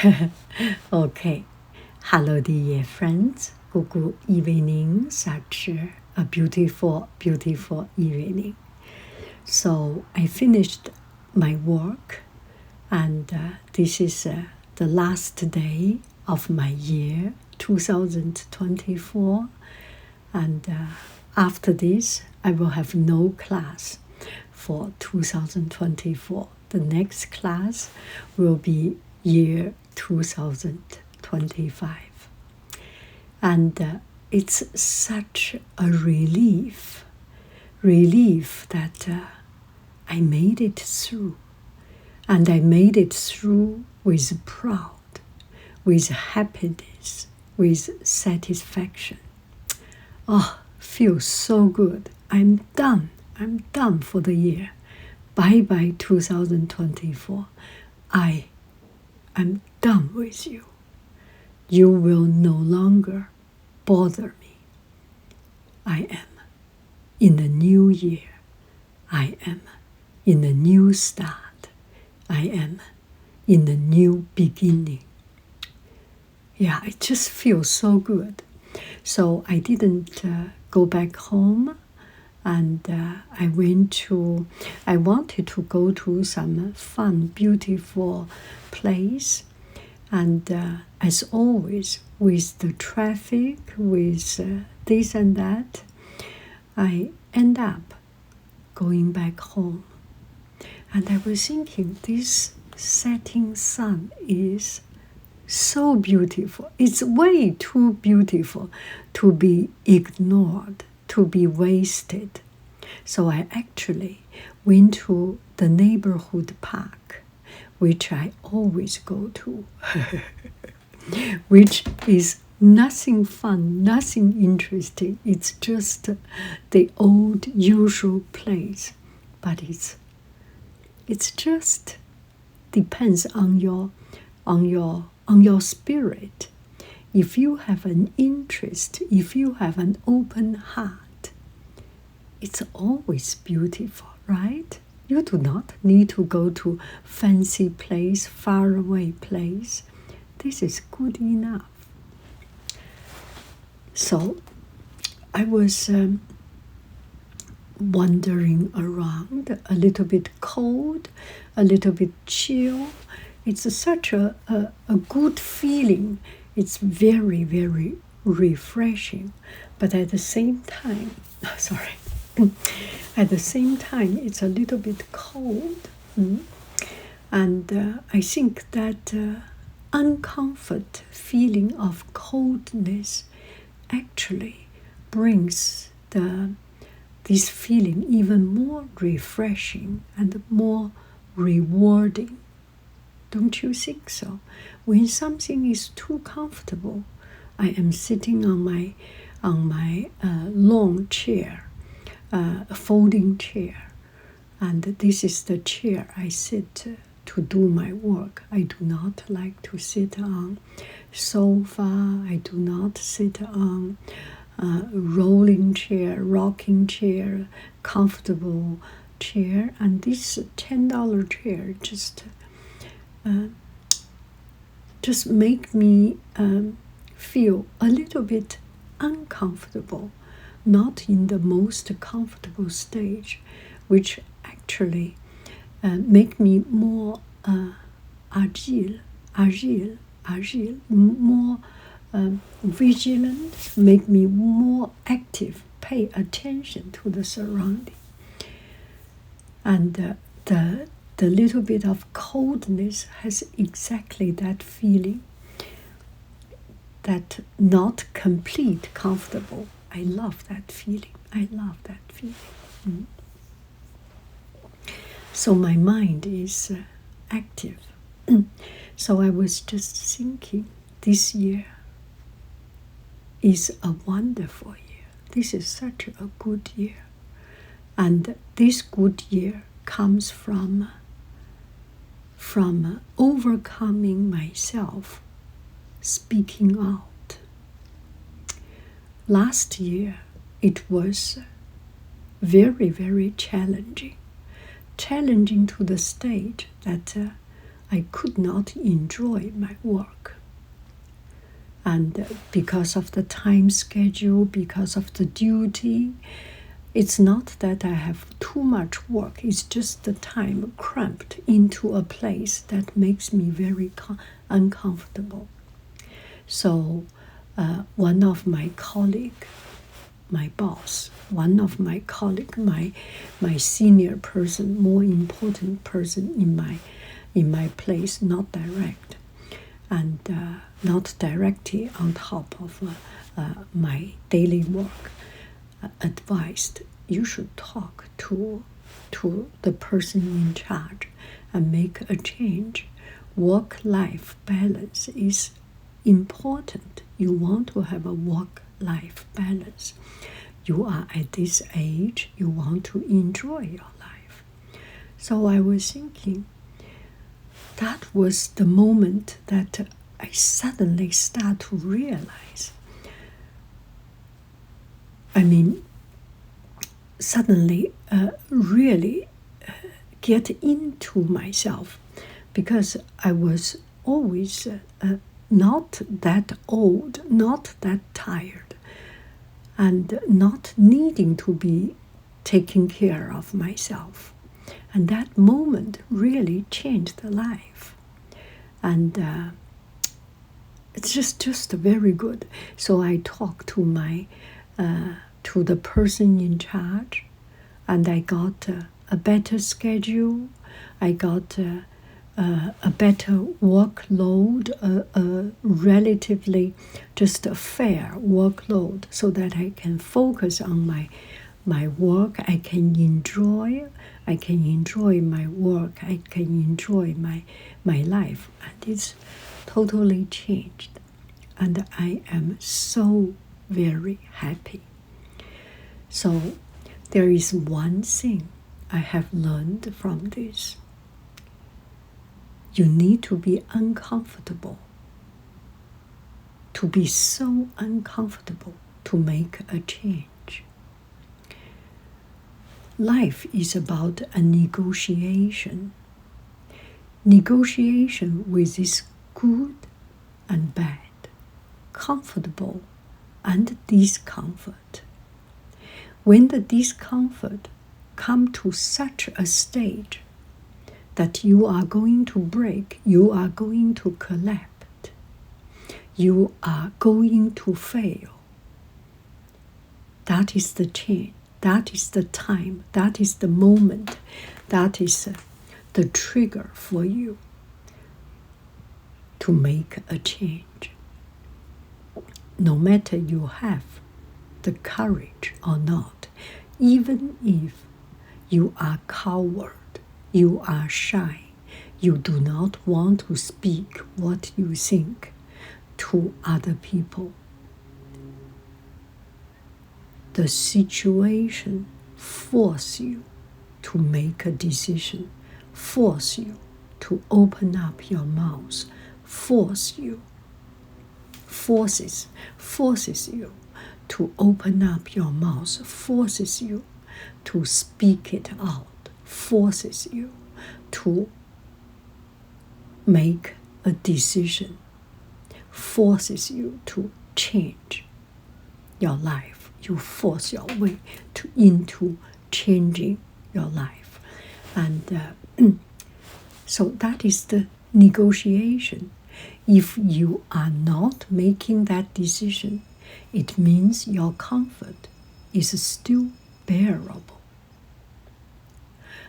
Okay. Hello, dear friends. Good evening. Such a beautiful, beautiful evening. So I finished my work, and this is the last day of my year, 2024. And after this, I will have no class for 2024. The next class will be year 2025. And it's such a relief that I made it through. And I made it through with pride, with happiness, with satisfaction. Oh, feels so good. I'm done for the year. Bye-bye 2024. I am done with you. You will no longer bother me. I am in the new year. I am in the new start. I am in the new beginning. Yeah, it just feels so good. So I didn't go back home, and I wanted to go to some fun, beautiful place. And as always, with the traffic, with this and that, I end up going back home. And I was thinking, this setting sun is so beautiful. It's way too beautiful to be ignored, to be wasted. So I actually went to the neighborhood park, which I always go to, which is nothing fun, nothing interesting. It's just the old usual place. But it's just depends on your spirit. If you have an interest, if you have an open heart, it's always beautiful, right? You do not need to go to fancy place, faraway place. This is good enough. So I was wandering around, a little bit cold, a little bit chill. It's such a good feeling. It's very, very refreshing. But at the same time, at the same time, it's a little bit cold. And I think that uncomfort feeling of coldness actually brings this feeling even more refreshing and more rewarding. Don't you think so? When something is too comfortable, I am sitting on my long chair, a folding chair, and this is the chair I sit to do my work. I do not like to sit on sofa. I do not sit on rolling chair, rocking chair, comfortable chair. And this $10 chair just make me feel a little bit uncomfortable, not in the most comfortable stage, which actually make me more agile, more vigilant, make me more active, pay attention to the surrounding. And the little bit of coldness has exactly that feeling, that not complete comfortable. I love that feeling. So my mind is active. So I was just thinking, this year is a wonderful year. This is such a good year. And this good year comes from overcoming myself, speaking out. Last year, it was very, very challenging to the stage that I could not enjoy my work. And because of the time schedule, because of the duty, it's not that I have too much work. It's just the time cramped into a place that makes me very uncomfortable. So one of my colleagues, my boss, one of my colleagues, my senior person, more important person in my place, not direct, and not directly on top of my daily work, advised you should talk to the person in charge and make a change. Work-life balance is important. You want to have a work-life balance. You are at this age, you want to enjoy your life. So I was thinking, that was the moment that I suddenly start to realize. Suddenly really get into myself, because I was always not that old, not that tired, and not needing to be taking care of myself. And that moment really changed the life. And it's just very good. So I talked to to the person in charge, and I got a better schedule. I got a better workload, a relatively just a fair workload, so that I can focus on my work. I can enjoy my work. I can enjoy my life. And it's totally changed. And I am so very happy. So there is one thing I have learned from this. You need to be uncomfortable, to be so uncomfortable to make a change. Life is about a negotiation. Negotiation with this good and bad, comfortable and discomfort. When the discomfort comes to such a stage that you are going to break, you are going to collapse, you are going to fail, that is the change, that is the time, that is the moment, that is the trigger for you to make a change. No matter you have the courage or not, even if you are coward, you are shy, you do not want to speak what you think to other people, the situation forces you to make a decision, force you to open up your mouth, forces you to open up your mouth, forces you to speak it out, forces you to make a decision, forces you to change your life. You force your way into changing your life. And so that is the negotiation. If you are not making that decision, it means your comfort is still bearable.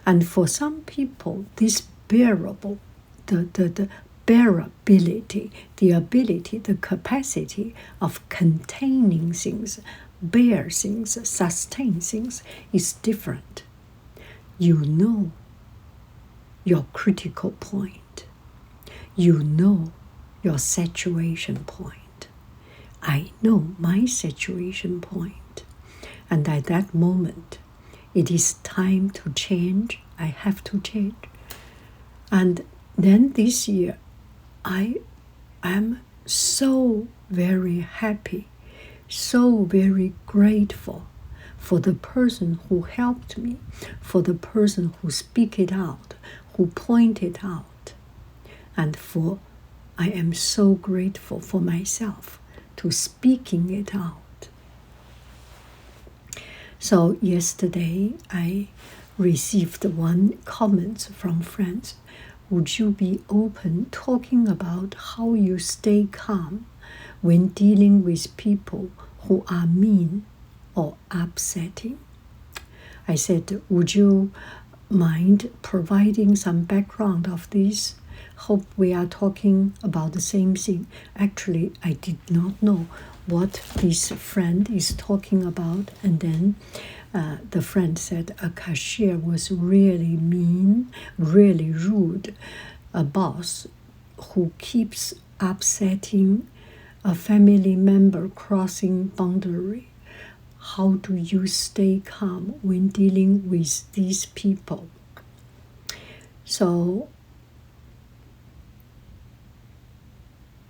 And for some people, this bearable, the bearability, the ability, the capacity of containing things, bear things, sustain things is different. You know your critical point. You know your saturation point. I know my saturation point. And at that moment, it is time to change. I have to change. And then this year, I am so very happy, so very grateful for the person who helped me, for the person who speak it out, who pointed out. and for I am so grateful for myself to speaking it out. So yesterday I received one comment from friends. Would you be open talking about how you stay calm when dealing with people who are mean or upsetting? I said, would you mind providing some background of this? Hope we are talking about the same thing. Actually, I did not know what this friend is talking about. And then the friend said a cashier was really mean, really rude, a boss who keeps upsetting a family member crossing boundary. How do you stay calm when dealing with these people? So,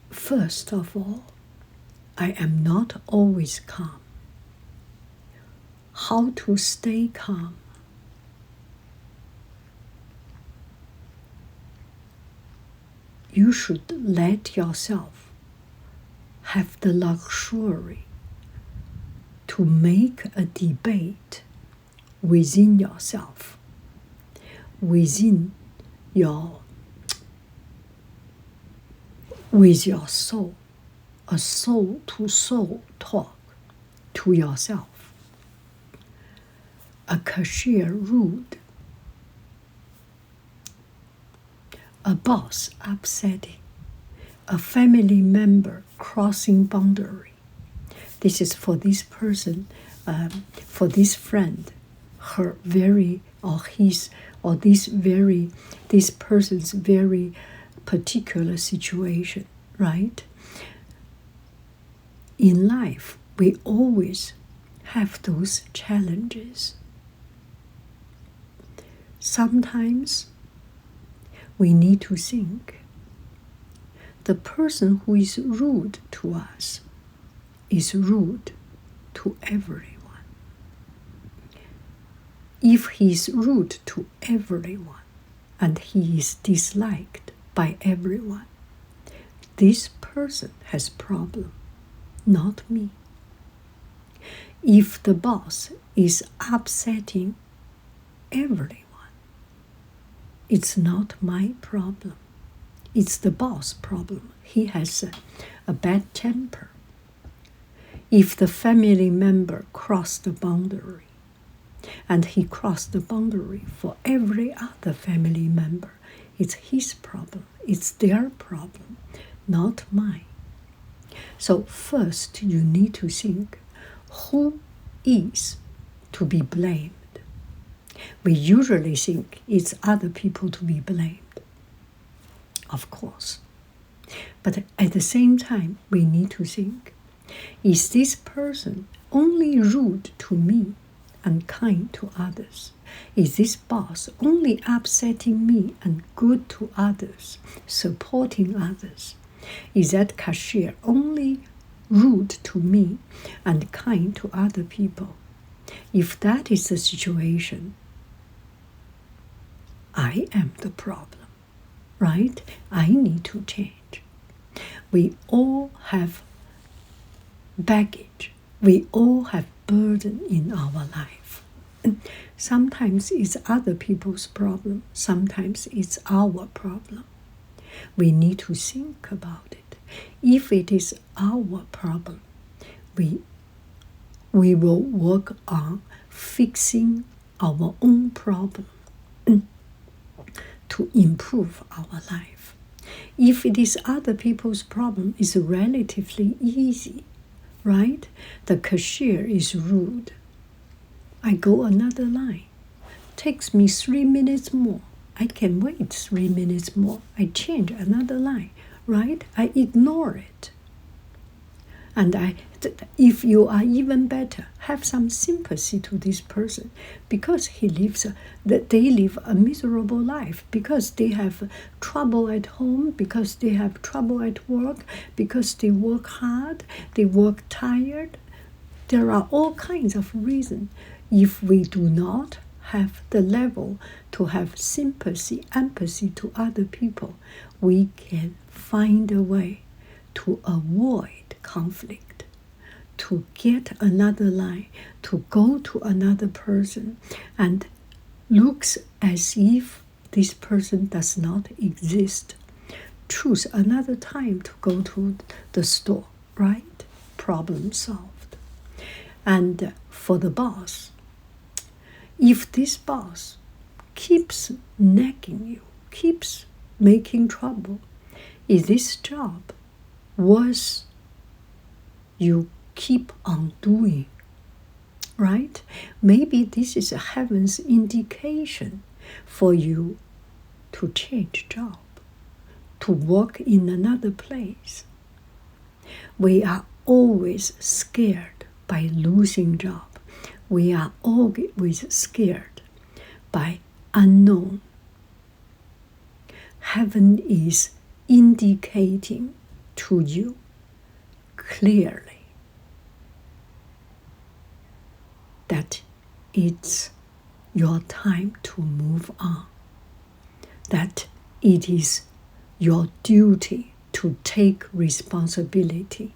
first of all, I am not always calm. How to stay calm? You should let yourself have the luxury to make a debate within yourself, with your soul, a soul-to-soul talk to yourself. A cashier rude, a boss upsetting, a family member crossing boundary. This is for this person, for this friend, her very, or his, or this person's very particular situation, right? In life, we always have those challenges. Sometimes we need to think the person who is rude to us is rude to everyone. If he is rude to everyone and he is disliked by everyone, this person has problem, not me. If the boss is upsetting everyone, it's not my problem. It's the boss' problem. He has a bad temper. If the family member crossed the boundary, and he crossed the boundary for every other family member, it's his problem. It's their problem, not mine. So first you need to think, who is to be blamed? We usually think it's other people to be blamed, of course. But at the same time, we need to think, is this person only rude to me and kind to others? Is this boss only upsetting me and good to others, supporting others? Is that cashier only rude to me and kind to other people? If that is the situation, I am the problem, right? I need to change. We all have baggage. We all have burden in our life. Sometimes it's other people's problem. Sometimes it's our problem. We need to think about it. If it is our problem, we will work on fixing our own problem to improve our life. If it is other people's problem, it's relatively easy, right? The cashier is rude. I go another line. Takes me 3 minutes more. I can wait 3 minutes more. I change another line, right? I ignore it. And if you are even better, have some sympathy to this person, because they live a miserable life, because they have trouble at home, because they have trouble at work, because they work hard, they work tired. There are all kinds of reasons. If we do not have the level to have sympathy, empathy to other people, we can find a way to avoid conflict, to get another line, to go to another person, and looks as if this person does not exist. Choose another time to go to the store, right? Problem solved. And for the boss, if this boss keeps nagging you, keeps making trouble, is this job worth you keep on doing? Right? Maybe this is a heaven's indication for you to change job, to work in another place. We are always scared by losing job. We are always scared by unknown. Heaven is indicating to you clearly that it's your time to move on, that it is your duty to take responsibility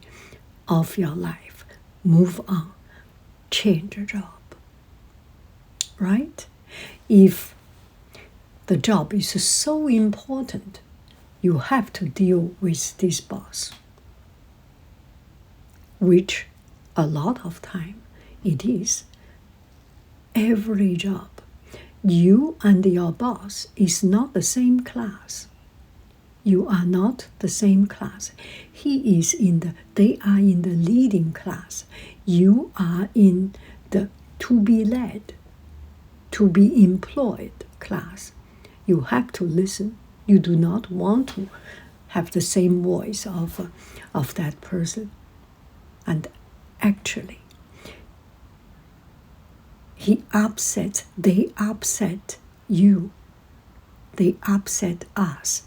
of your life, move on, change a job, right? If the job is so important, you have to deal with this boss, which a lot of time it is. Every job, you and your boss is not the same class. You are not the same class. They are in the leading class. You are in the to be led, to be employed class. You have to listen. You do not want to have the same voice of that person. And actually, they upset you. They upset us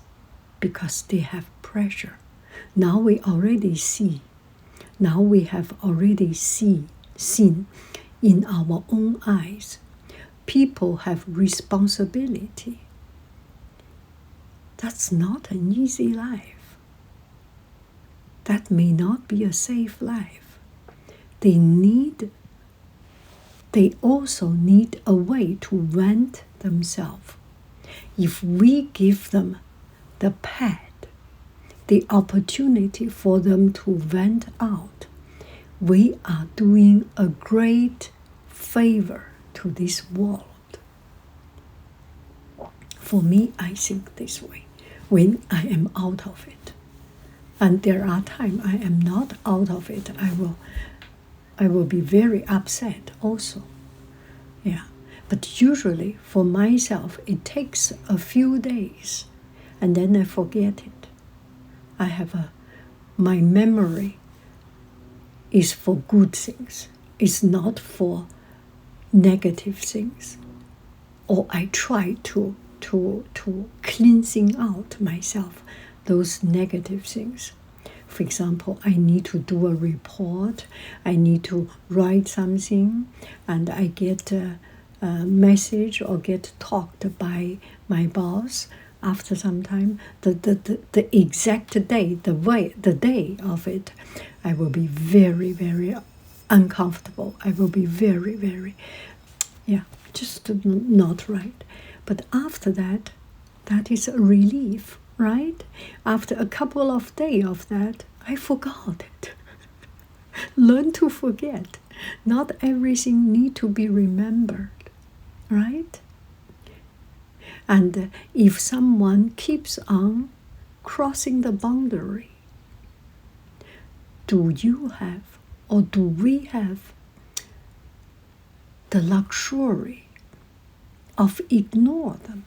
because they have pressure. Now we already see. Now we have already seen in our own eyes. People have responsibility. That's not an easy life. That may not be a safe life. They also need a way to vent themselves. If we give them the pad, the opportunity for them to vent out, we are doing a great favor to this world. For me, I think this way when I am out of it. And there are times I am not out of it. I will be very upset also. Yeah. But usually for myself, it takes a few days and then I forget it. My memory is for good things. It's not for negative things. Or I try to cleansing out myself those negative things. For example, I need to do a report, I need to write something, and I get a message or get talked by my boss. After some time, the exact day, the day of it, I will be very, very uncomfortable. I will be very, very, just not right. But after that, that is a relief, right? After a couple of days of that, I forgot it. Learn to forget. Not everything need to be remembered, right? And if someone keeps on crossing the boundary, do you have or do we have the luxury of ignore them?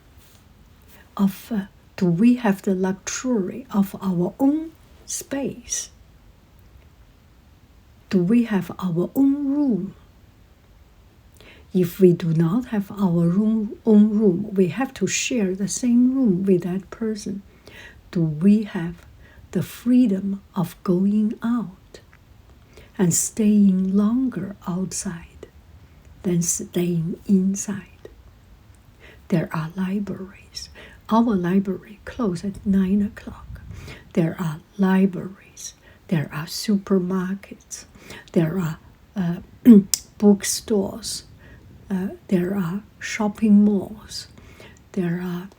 Do we have the luxury of our own space? Do we have our own room? If we do not have our own room, we have to share the same room with that person. Do we have the freedom of going out and staying longer outside than staying inside? There are libraries. Our library closes at 9 o'clock. There are libraries. There are supermarkets. There are bookstores. There are shopping malls. There are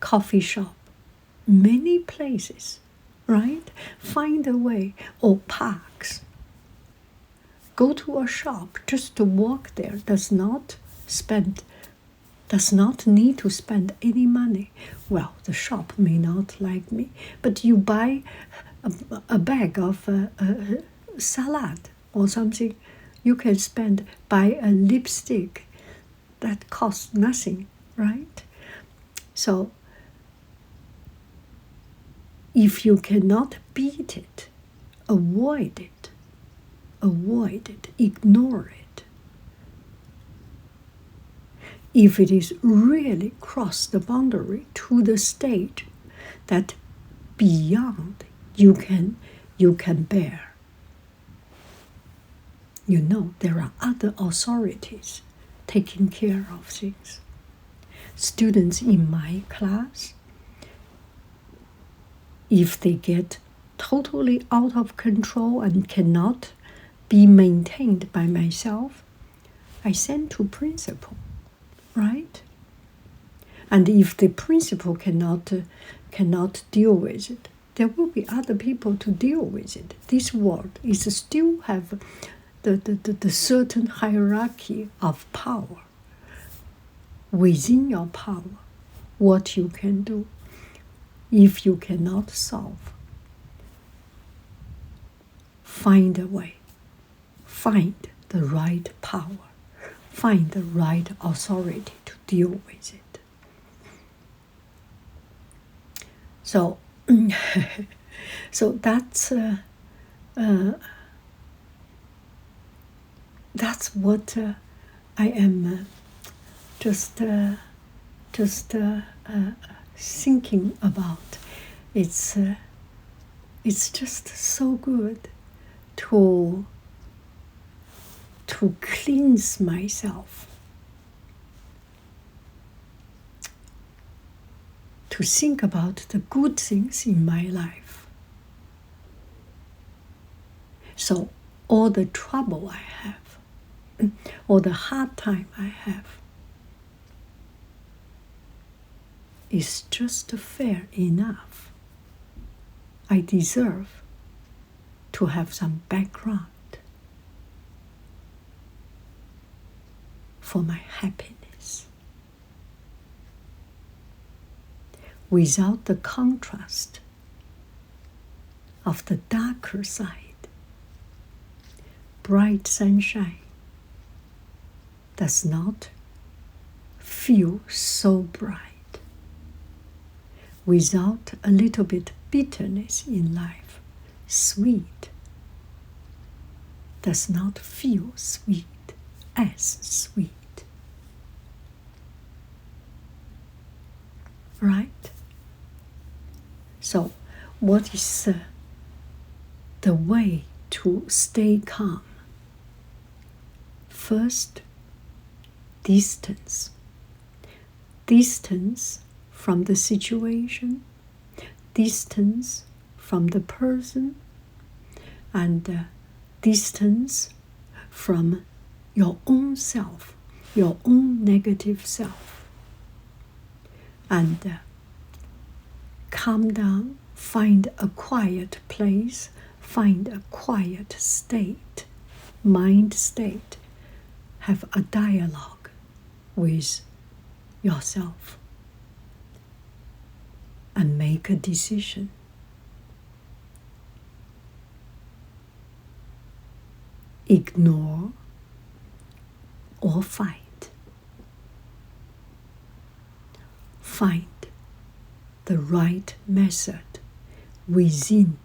coffee shops. Many places, right? Find a way. Or parks. Go to a shop just to walk there. Does not need to spend any money. Well, the shop may not like me, but you buy a bag of salad or something. You can buy a lipstick that costs nothing, right? So if you cannot beat it, avoid it, ignore it. If it is really crossed the boundary to the stage that beyond you can bear, there are other authorities taking care of things. Students in my class, if they get totally out of control and cannot be maintained by myself, I send to principal, right? And if the principal cannot deal with it, there will be other people to deal with it. This world is still have the certain hierarchy of power. Within your power, what you can do. If you cannot solve, find a way. Find the right power. Find the right authority to deal with it. So, that's what I am just thinking about. It's just so good to cleanse myself, to think about the good things in my life. So all the trouble I have, or the hard time I have, is just fair enough. I deserve to have some background for my happiness. Without the contrast of the darker side, bright sunshine does not feel so bright. Without a little bit bitterness in life, sweet does not feel sweet as sweet. Right? So, what is the way to stay calm? First, distance. Distance from the situation, distance from the person, and distance from your own self, your own negative self. And calm down, find a quiet place, find a quiet state, mind state. Have a dialogue with yourself and make a decision. Ignore or fight. Find the right method within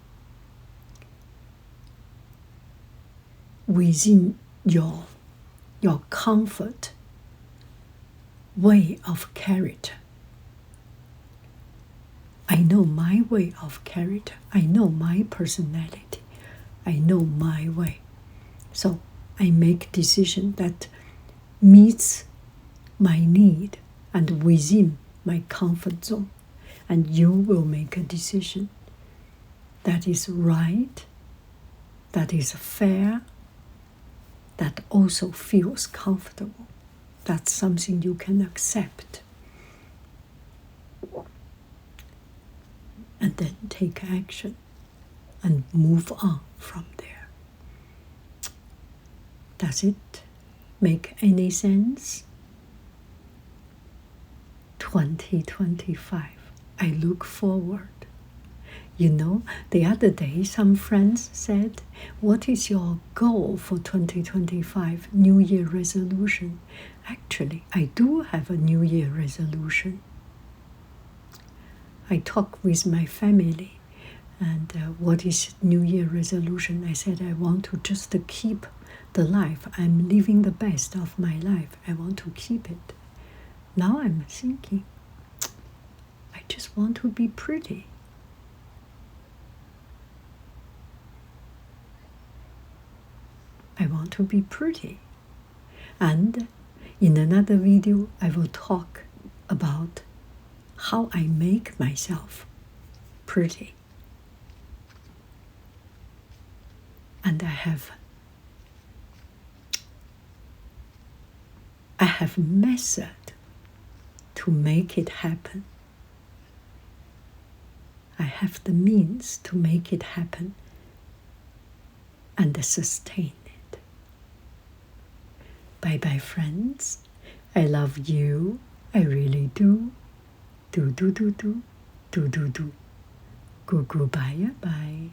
your comfort way of character. I know my way of character. I know my personality. I know my way. So I make decision that meets my need and within my comfort zone. And you will make a decision that is right, that is fair, that also feels comfortable. That's something you can accept. And then take action and move on from there. Does it make any sense? 2025. I look forward. You know, the other day some friends said, what is your goal for 2025? New Year resolution. Actually, I do have a New Year resolution. I talk with my family, and what is New Year resolution? I said I want to just keep the life. I'm living the best of my life. I want to keep it. Now I'm thinking, I just want to be pretty. I want to be pretty. And in another video, I will talk about how I make myself pretty. And I have method to make it happen. I have the means to make it happen and sustain it. Bye-bye, friends. I love you. I really do. Do. Goodbye. Bye.